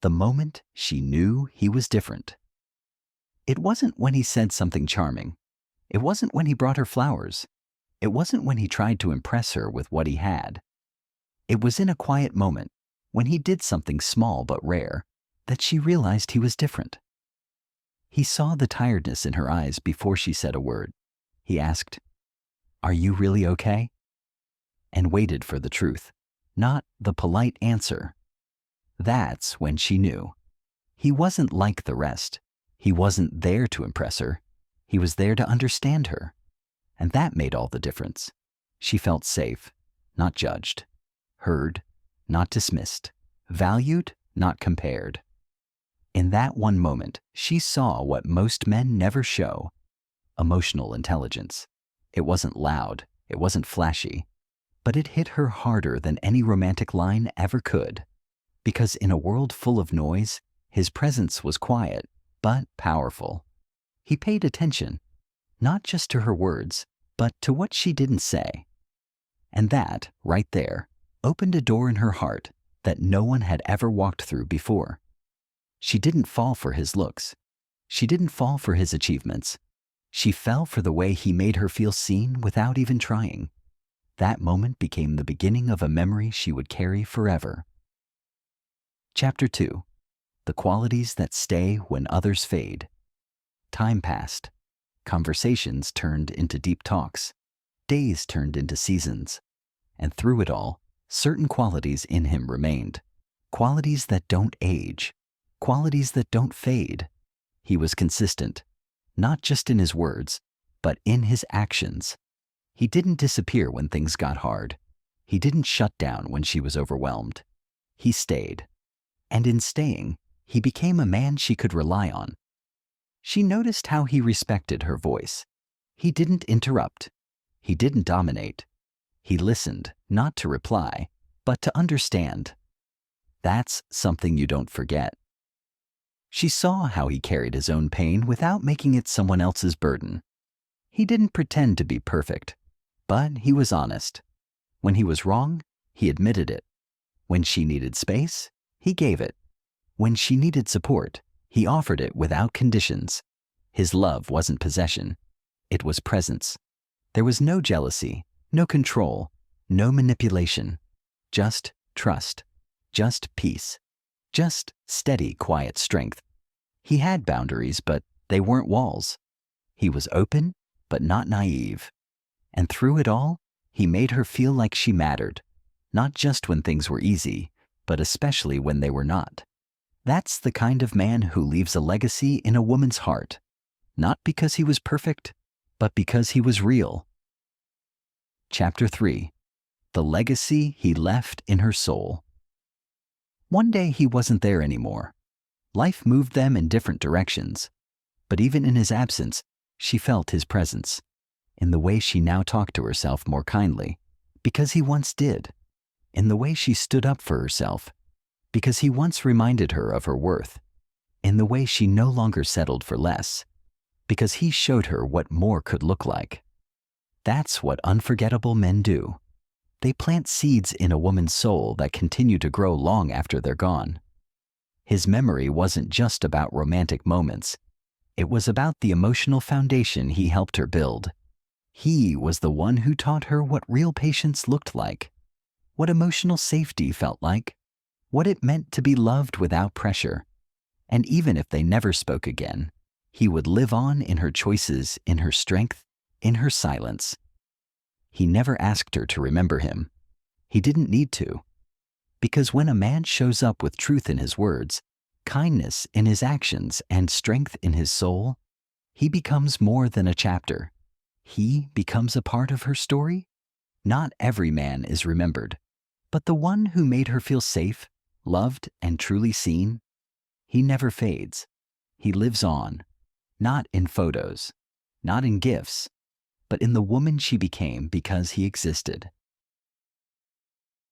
The moment she knew he was different. It wasn't when he said something charming. It wasn't when he brought her flowers. It wasn't when he tried to impress her with what he had. It was in a quiet moment, when he did something small but rare, that she realized he was different. He saw the tiredness in her eyes before she said a word. He asked, "Are you really okay?" And waited for the truth, not the polite answer. That's when she knew. He wasn't like the rest. He wasn't there to impress her. He was there to understand her. And that made all the difference. She felt safe, not judged. Heard, not dismissed. Valued, not compared. In that one moment, she saw what most men never show: emotional intelligence. It wasn't loud, it wasn't flashy, but it hit her harder than any romantic line ever could. Because in a world full of noise, his presence was quiet, but powerful. He paid attention, not just to her words, but to what she didn't say. And that, right there, opened a door in her heart that no one had ever walked through before. She didn't fall for his looks. She didn't fall for his achievements. She fell for the way he made her feel seen without even trying. That moment became the beginning of a memory she would carry forever. Chapter 2. The qualities that stay when others fade. Time passed. Conversations turned into deep talks. Days turned into seasons. And through it all, certain qualities in him remained. Qualities that don't age. Qualities that don't fade. He was consistent, not just in his words, but in his actions. He didn't disappear when things got hard. He didn't shut down when she was overwhelmed. He stayed. And in staying, he became a man she could rely on. She noticed how he respected her voice. He didn't interrupt. He didn't dominate. He listened, not to reply, but to understand. That's something you don't forget. She saw how he carried his own pain without making it someone else's burden. He didn't pretend to be perfect, but he was honest. When he was wrong, he admitted it. When she needed space, he gave it. When she needed support, he offered it without conditions. His love wasn't possession. It was presence. There was no jealousy, no control, no manipulation. Just trust. Just peace. Just steady, quiet strength. He had boundaries, but they weren't walls. He was open, but not naive. And through it all, he made her feel like she mattered, not just when things were easy, but especially when they were not. That's the kind of man who leaves a legacy in a woman's heart, not because he was perfect, but because he was real. Chapter 3. The legacy he left in her soul. One day he wasn't there anymore. Life moved them in different directions. But even in his absence, she felt his presence, in the way she now talked to herself more kindly, because he once did, in the way she stood up for herself, because he once reminded her of her worth, in the way she no longer settled for less, because he showed her what more could look like. That's what unforgettable men do. They plant seeds in a woman's soul that continue to grow long after they're gone. His memory wasn't just about romantic moments. It was about the emotional foundation he helped her build. He was the one who taught her what real patience looked like, what emotional safety felt like, what it meant to be loved without pressure. And even if they never spoke again, he would live on in her choices, in her strength, in her silence. He never asked her to remember him. He didn't need to. Because when a man shows up with truth in his words, kindness in his actions, and strength in his soul, he becomes more than a chapter. He becomes a part of her story. Not every man is remembered, but the one who made her feel safe, loved, and truly seen, he never fades. He lives on, not in photos, not in gifts, but in the woman she became because he existed.